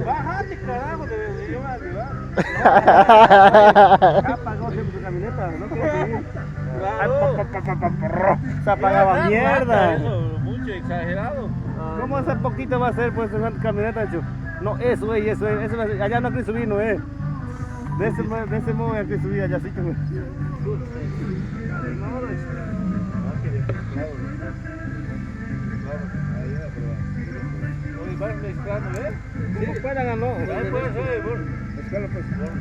Bájate, carajo, yo voy a ayudar. Ya pagó siempre tu camioneta, no quiero seguir. Claro. Se apagaba mierda. Mucho exagerado. ¿Cómo ese poquito va a ser pues esa camioneta, Chu? No, eso es, eso va a ser. Allá no quiero subir, no es. De ese modo hay que subir allá, sí que me... Vas mezclando, ¿eh? ¿Cómo puedan o no? Ahí puedes, Mezclalo pues. claro.